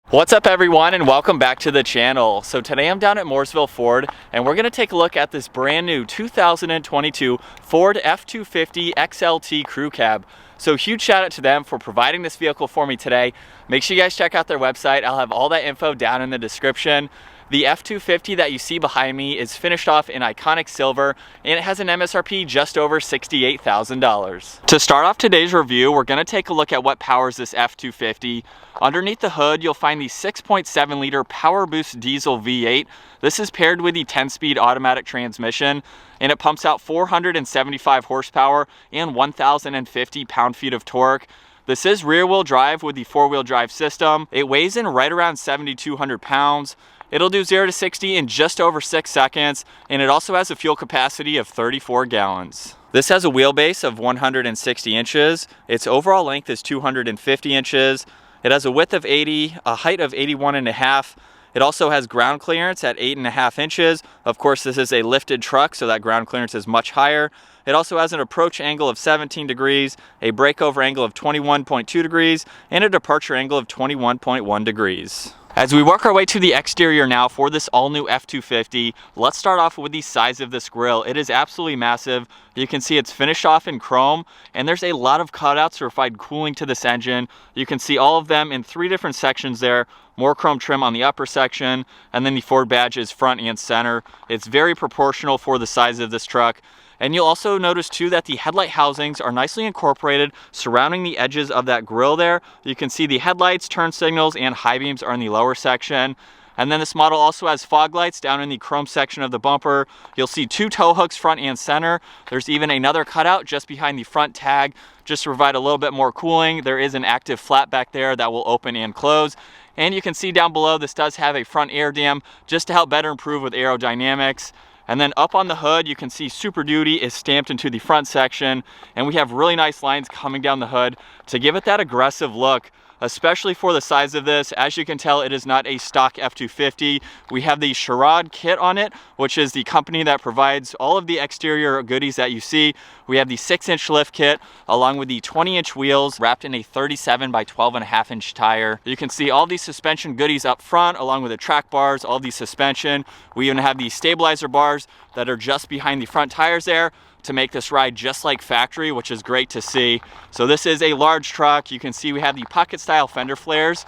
What's up everyone, and welcome back to the channel. So today I'm down at Mooresville Ford and we're going to take a look at this brand new 2022 Ford F250 XLT crew cab. So huge shout out to them for providing this vehicle for me today. Make sure you guys check out their website. I'll have all that info down in the description. The F250 that you see behind me is finished off in iconic silver and it has an MSRP just over $68,000. To start off today's review, we're going to take a look at what powers this F250. Underneath the hood, you'll find the 6.7 liter Power Boost diesel V8. This is paired with the 10-speed automatic transmission and it pumps out 475 horsepower and 1,050 pound-feet of torque. This is rear-wheel drive with the four-wheel drive system. It weighs in right around 7,200 pounds. It'll do 0 to 60 in just over 6 seconds, and it also has a fuel capacity of 34 gallons. This has a wheelbase of 160 inches. Its overall length is 250 inches. It has a width of 80, a height of 81.5. It also has ground clearance at 8.5 inches. Of course, this is a lifted truck, so that ground clearance is much higher. It also has an approach angle of 17 degrees, a breakover angle of 21.2 degrees, and a departure angle of 21.1 degrees. As we work our way to the exterior now for this all-new F250, let's start off with the size of this grille. It is absolutely massive. You can see it's finished off in chrome, and there's a lot of cutouts to provide cooling to this engine. You can see all of them in 3 different sections there. More chrome trim on the upper section, and then the Ford badge is front and center. It's very proportional for the size of this truck. And you'll also notice too that the headlight housings are nicely incorporated surrounding the edges of that grille there. You can see the headlights, turn signals, and high beams are in the lower section. And then this model also has fog lights down in the chrome section of the bumper. You'll see 2 tow hooks front and center. There's even another cutout just behind the front tag just to provide a little bit more cooling. There is an active flap back there that will open and close. And you can see down below this does have a front air dam just to help better improve with aerodynamics. And then up on the hood, you can see SuperDuty is stamped into the front section, and we have really nice lines coming down the hood to give it that aggressive look, especially for the size of this. As you can tell, it is not a stock F250. We have the Sharron kit on it, which is the company that provides all of the exterior goodies that you see. We have the 6-inch lift kit along with the 20-inch wheels wrapped in a 37 by 12.5-inch tire. You can see all these suspension goodies up front along with the track bars, all the suspension. We even have the stabilizer bars that are just behind the front tires there to make this ride just like factory, which is great to see. So this is a large truck. You can see we have the pocket style fender flares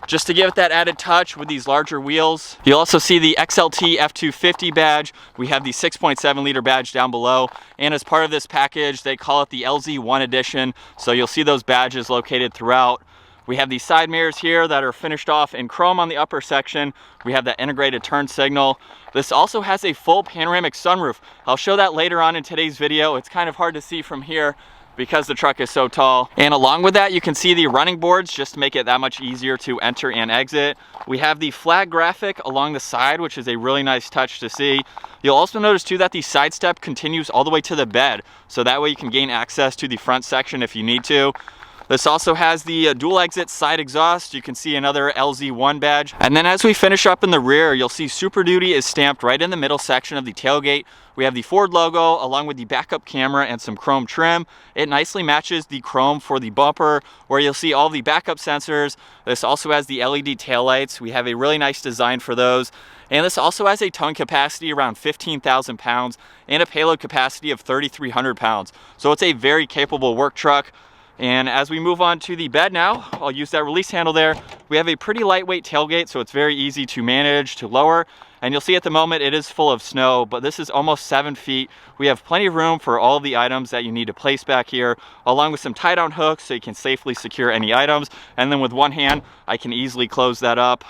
just to give it that added touch with these larger wheels. You'll also see the XLT F250 badge. We have the 6.7 liter badge down below, and as part of this package they call it the LZ1 edition, so you'll see those badges located throughout. We have these side mirrors here that are finished off in chrome on the upper section. We have that integrated turn signal. This also has a full panoramic sunroof. I'll show that later on in today's video. It's kind of hard to see from here because the truck is so tall. And along with that, you can see the running boards just to make it that much easier to enter and exit. We have the flag graphic along the side, which is a really nice touch to see. You'll also notice too that the side step continues all the way to the bed, so that way you can gain access to the front section if you need to. This also has the dual exit side exhaust. You can see another LZ1 badge. And then as we finish up in the rear, you'll see SuperDuty is stamped right in the middle section of the tailgate. We have the Ford logo along with the backup camera and some chrome trim. It nicely matches the chrome for the bumper where you'll see all the backup sensors. This also has the LED taillights. We have a really nice design for those. And this also has a towing capacity around 15,000 pounds and a payload capacity of 3,300 pounds. So it's a very capable work truck. And as we move on to the bed now, I'll use that release handle there. We have a pretty lightweight tailgate, so it's very easy to manage, to lower. And you'll see at the moment it is full of snow, but this is almost 7 feet. We have plenty of room for all the items that you need to place back here, along with some tie-down hooks so you can safely secure any items. And then with one hand, I can easily close that up.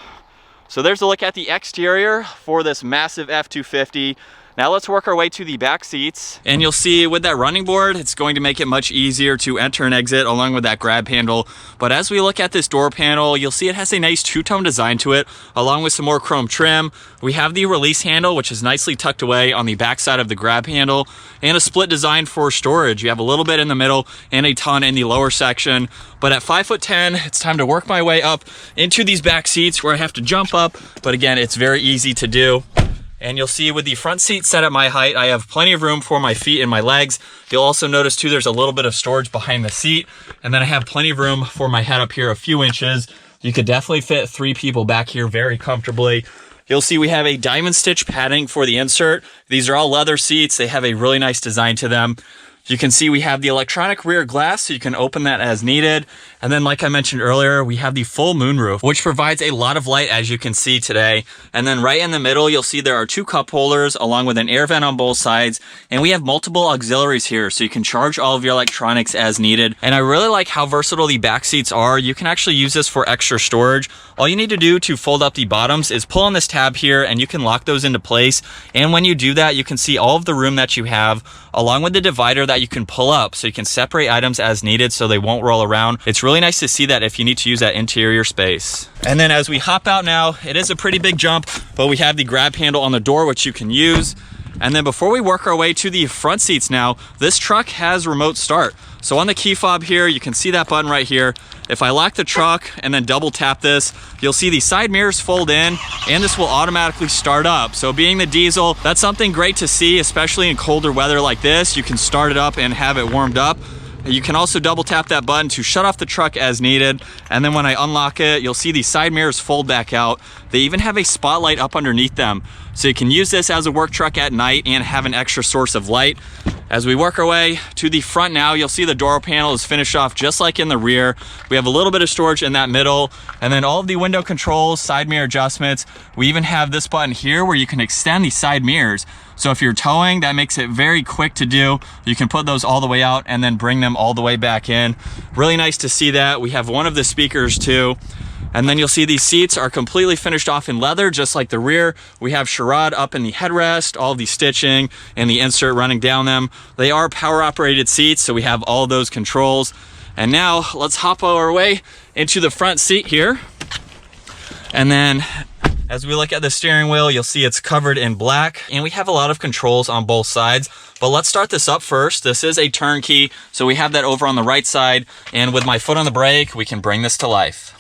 So there's a look at the exterior for this massive F250. Now let's work our way to the back seats. And you'll see with that running board, it's going to make it much easier to enter and exit along with that grab handle. But as we look at this door panel, you'll see it has a nice two-tone design to it, along with some more chrome trim. We have the release handle, which is nicely tucked away on the back side of the grab handle, and a split design for storage. You have a little bit in the middle and a ton in the lower section. But at 5'10", it's time to work my way up into these back seats where I have to jump up. But again, it's very easy to do. And you'll see with the front seat set at my height, I have plenty of room for my feet and my legs. You'll also notice too, there's a little bit of storage behind the seat. And then I have plenty of room for my head up here, a few inches. You could definitely fit 3 people back here very comfortably. You'll see we have a diamond stitch padding for the insert. These are all leather seats. They have a really nice design to them. You can see we have the electronic rear glass, so you can open that as needed. And then like I mentioned earlier, we have the full moonroof, which provides a lot of light, as you can see today. And then right in the middle, you'll see there are 2 cup holders along with an air vent on both sides. And we have multiple auxiliaries here, so you can charge all of your electronics as needed. And I really like how versatile the back seats are. You can actually use this for extra storage. All you need to do to fold up the bottoms is pull on this tab here and you can lock those into place. And when you do that, you can see all of the room that you have, along with the divider that you can pull up, so you can separate items as needed so they won't roll around. It's really nice to see that if you need to use that interior space. And then as we hop out now, it is a pretty big jump, but we have the grab handle on the door, which you can use. And then before we work our way to the front seats now, this truck has remote start. So on the key fob here, you can see that button right here. If I lock the truck and then double tap this, you'll see the side mirrors fold in and this will automatically start up. So being the diesel, that's something great to see, especially in colder weather like this. You can start it up and have it warmed up. You can also double tap that button to shut off the truck as needed. And then when I unlock it, you'll see the side mirrors fold back out. They even have a spotlight up underneath them. So you can use this as a work truck at night and have an extra source of light. As we work our way to the front now, you'll see the door panel is finished off just like in the rear. We have a little bit of storage in that middle, and then all of the window controls, side mirror adjustments. We even have this button here where you can extend the side mirrors. So if you're towing, that makes it very quick to do. You can put those all the way out and then bring them all the way back in. Really nice to see that. We have one of the speakers too. And then you'll see these seats are completely finished off in leather, just like the rear. We have Sharron up in the headrest, all the stitching and the insert running down them. They are power operated seats, so we have all those controls. And now let's hop our way into the front seat here. And then as we look at the steering wheel, you'll see it's covered in black and we have a lot of controls on both sides. But let's start this up first. This is a turnkey, so we have that over on the right side. And with my foot on the brake, we can bring this to life.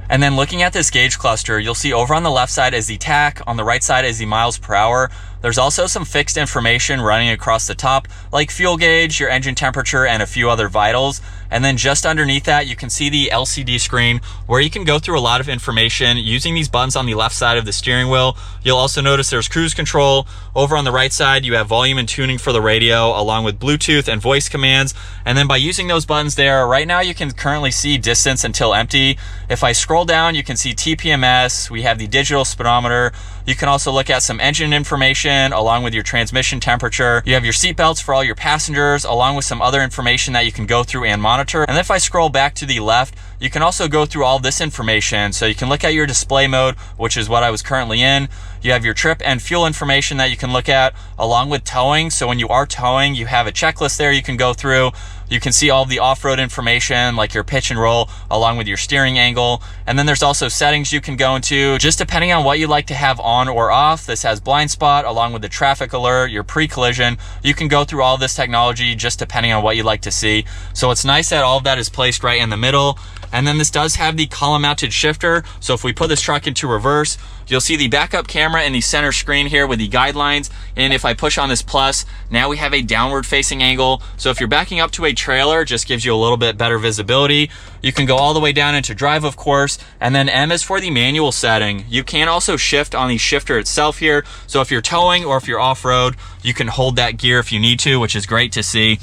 And then looking at this gauge cluster, you'll see over on the left side is the tach, on the right side is the miles per hour. There's also some fixed information running across the top, like fuel gauge, your engine temperature, and a few other vitals. And then just underneath that, you can see the LCD screen where you can go through a lot of information using these buttons on the left side of the steering wheel. You'll also notice there's cruise control. Over on the right side, you have volume and tuning for the radio, along with Bluetooth and voice commands. And then by using those buttons there, right now you can currently see distance until empty. If I scroll down, you can see TPMS. We have the digital speedometer. You can also look at some engine information along with your transmission temperature. You have your seat belts for all your passengers, along with some other information that you can go through and monitor. And if I scroll back to the left, you can also go through all this information. So you can look at your display mode, which is what I was currently in. You have your trip and fuel information that you can look at, along with towing. So when you are towing, you have a checklist there you can go through. You can see all of the off-road information like your pitch and roll along with your steering angle. And then there's also settings you can go into just depending on what you like to have on or off. This has blind spot along with the traffic alert, your pre-collision. You can go through all this technology just depending on what you like to see. So it's nice that all of that is placed right in the middle. And then this does have the column mounted shifter. So if we put this truck into reverse, you'll see the backup camera in the center screen here with the guidelines. And if I push on this plus, now we have a downward facing angle. So if you're backing up to a trailer, it just gives you a little bit better visibility. You can go all the way down into drive, of course. And then M is for the manual setting. You can also shift on the shifter itself here. So if you're towing or if you're off-road, you can hold that gear if you need to, which is great to see.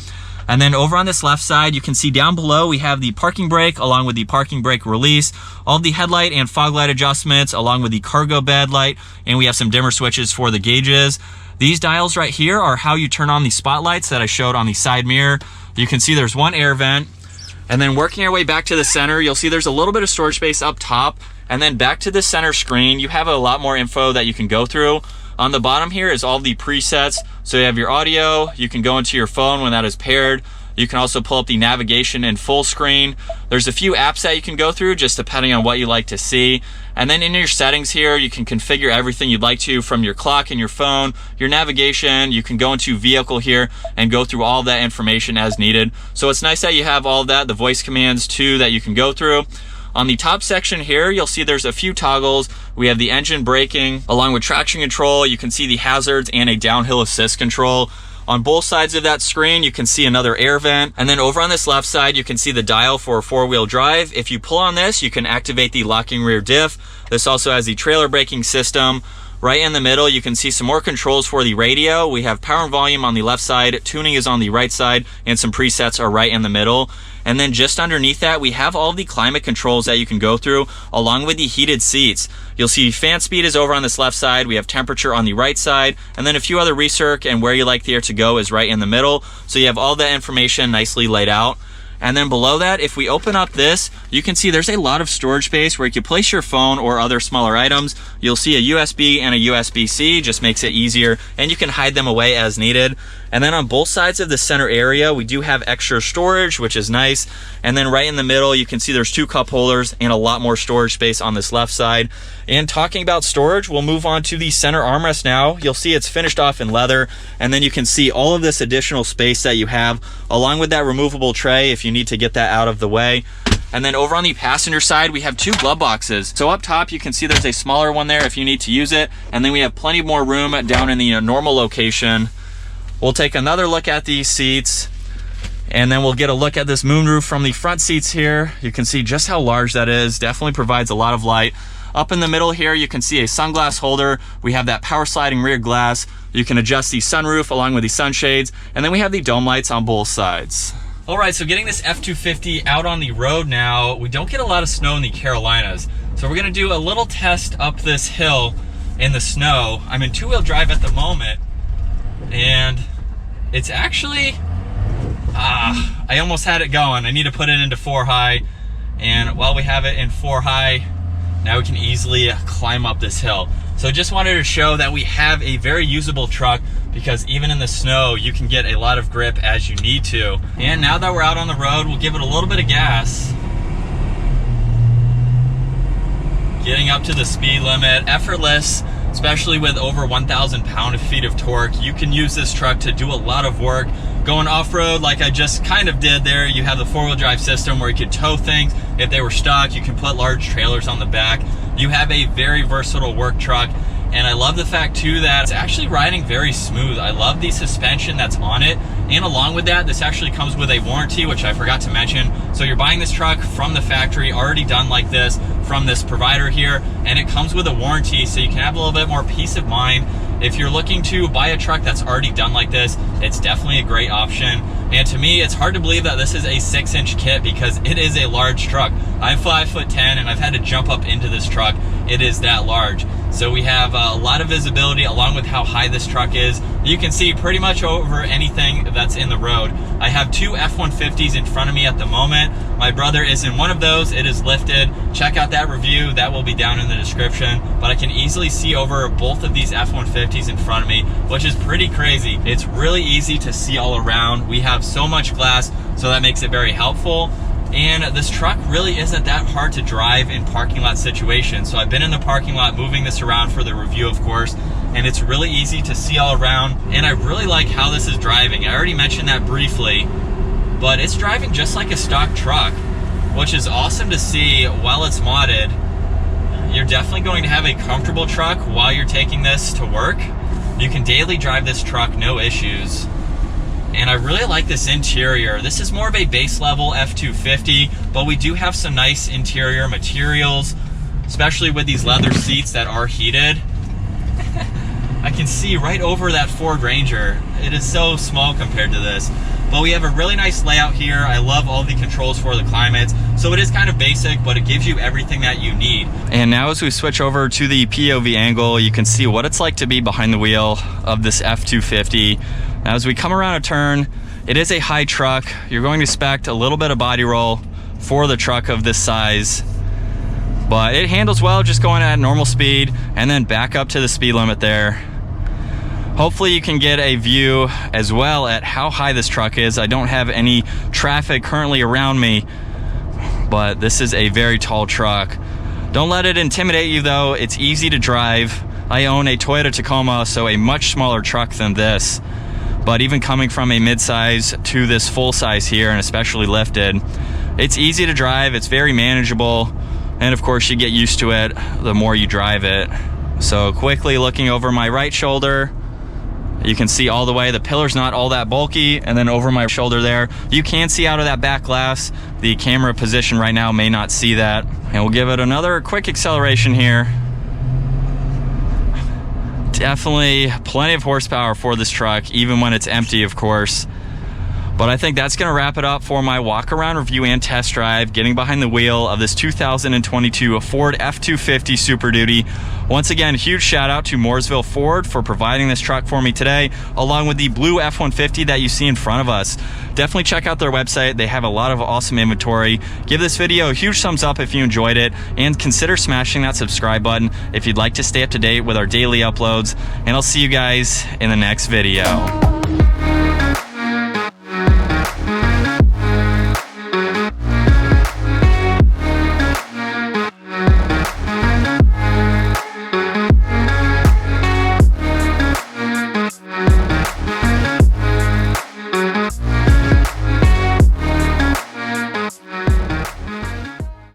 And then over on this left side, you can see down below, we have the parking brake along with the parking brake release, all the headlight and fog light adjustments along with the cargo bed light, and we have some dimmer switches for the gauges. These dials right here are how you turn on the spotlights that I showed on the side mirror. You can see there's one air vent. And then working our way back to the center, you'll see there's a little bit of storage space up top. And then back to the center screen, you have a lot more info that you can go through. On the bottom here is all the presets. So you have your audio, you can go into your phone when that is paired. You can also pull up the navigation in full screen. There's a few apps that you can go through just depending on what you like to see. And then in your settings here, you can configure everything you'd like to from your clock and your phone, your navigation. You can go into vehicle here and go through all of that information as needed. So it's nice that you have all of that, the voice commands too that you can go through. On the top section here, you'll see there's a few toggles. We have the engine braking along with traction control. You can see the hazards and a downhill assist control. On both sides of that screen, you can see another air vent. And then over on this left side, you can see the dial for 4-wheel drive. If you pull on this, you can activate the locking rear diff. This also has the trailer braking system. Right in the middle, you can see some more controls for the radio. We have power and volume on the left side, tuning is on the right side, and some presets are right in the middle. And then just underneath that, we have all the climate controls that you can go through, along with the heated seats. You'll see fan speed is over on this left side, we have temperature on the right side, and then a few other recirc and where you like the air to go is right in the middle. So you have all that information nicely laid out. And then below that, if we open up this, you can see there's a lot of storage space where you can place your phone or other smaller items. You'll see a USB and a USB-C, just makes it easier, and you can hide them away as needed. And then on both sides of the center area, we do have extra storage, which is nice. And then right in the middle, you can see there's 2 cup holders and a lot more storage space on this left side. And talking about storage, we'll move on to the center armrest now. You'll see it's finished off in leather, and then you can see all of this additional space that you have, along with that removable tray if you need to get that out of the way. And then over on the passenger side, we have 2 glove boxes. So up top, you can see there's a smaller one there if you need to use it. And then we have plenty more room down in the normal location. We'll take another look at these seats, and then we'll get a look at this moonroof from the front seats here. You can see just how large that is. Definitely provides a lot of light. Up in the middle here, you can see a sunglass holder. We have that power sliding rear glass. You can adjust the sunroof along with the sunshades, and then we have the dome lights on both sides. All right, so getting this F250 out on the road now, we don't get a lot of snow in the Carolinas. So we're gonna do a little test up this hill in the snow. I'm in 2-wheel drive at the moment, and it's actually, I almost had it going. I need to put it into 4 high, and while we have it in 4 high, now we can easily climb up this hill. So just wanted to show that we have a very usable truck, because even in the snow, you can get a lot of grip as you need to. And now that we're out on the road, we'll give it a little bit of gas. Getting up to the speed limit, effortless, especially with over 1,000 pound-feet of torque. You can use this truck to do a lot of work. Going off-road like I just kind of did there, you have the 4-wheel drive system where you can tow things. If they were stuck, you can put large trailers on the back. You have a very versatile work truck. And I love the fact too that it's actually riding very smooth. I love the suspension that's on it. And along with that, this actually comes with a warranty, which I forgot to mention. So you're buying this truck from the factory, already done like this, from this provider here, and it comes with a warranty, so you can have a little bit more peace of mind. If you're looking to buy a truck that's already done like this, it's definitely a great option. And to me, it's hard to believe that this is a 6-inch kit, because it is a large truck. I'm 5'10", and I've had to jump up into this truck. It is that large. So we have a lot of visibility along with how high this truck is. You can see pretty much over anything that's in the road. I have 2 F-150s in front of me at the moment. My brother is in one of those. It is lifted. Check out that review. That will be down in the description. But I can easily see over both of these F-150s in front of me, which is pretty crazy. It's really easy to see all around. We have so much glass, so that makes it very helpful. And this truck really isn't that hard to drive in parking lot situations. So I've been in the parking lot moving this around for the review, of course, and it's really easy to see all around. And I really like how this is driving. I already mentioned that briefly, but it's driving just like a stock truck, which is awesome to see while it's modded. You're definitely going to have a comfortable truck while you're taking this to work. You can daily drive this truck, no issues. And I really like this interior. This is more of a base level F250, but we do have some nice interior materials, especially with these leather seats that are heated. I can see right over that Ford Ranger. It is so small compared to this. But we have a really nice layout here. I love all the controls for the climates. So it is kind of basic, but it gives you everything that you need. And now as we switch over to the POV angle, you can see what it's like to be behind the wheel of this F250. Now as we come around a turn, it is a high truck. You're going to expect a little bit of body roll for the truck of this size, but it handles well just going at normal speed and then back up to the speed limit there. Hopefully you can get a view as well at how high this truck is. I don't have any traffic currently around me, but this is a very tall truck. Don't let it intimidate you though. It's easy to drive. I own a Toyota Tacoma, so a much smaller truck than this. But even coming from a midsize to this full size here, and especially lifted, it's easy to drive, it's very manageable, and of course you get used to it the more you drive it. So quickly looking over my right shoulder, You can see all the way. The pillar's not all that bulky. And then over my shoulder there, you can see out of that back glass. The camera position right now may not see that. And we'll give it another quick acceleration here. Definitely plenty of horsepower for this truck, even when it's empty, of course. But I think that's going to wrap it up for my walk around review and test drive, getting behind the wheel of this 2022 Ford F250 SuperDuty. Once again, huge shout out to Mooresville Ford for providing this truck for me today, along with the blue F150 that you see in front of us. Definitely check out their website. They have a lot of awesome inventory. Give this video a huge thumbs up if you enjoyed it, and consider smashing that subscribe button if you'd like to stay up to date with our daily uploads. And I'll see you guys in the next video.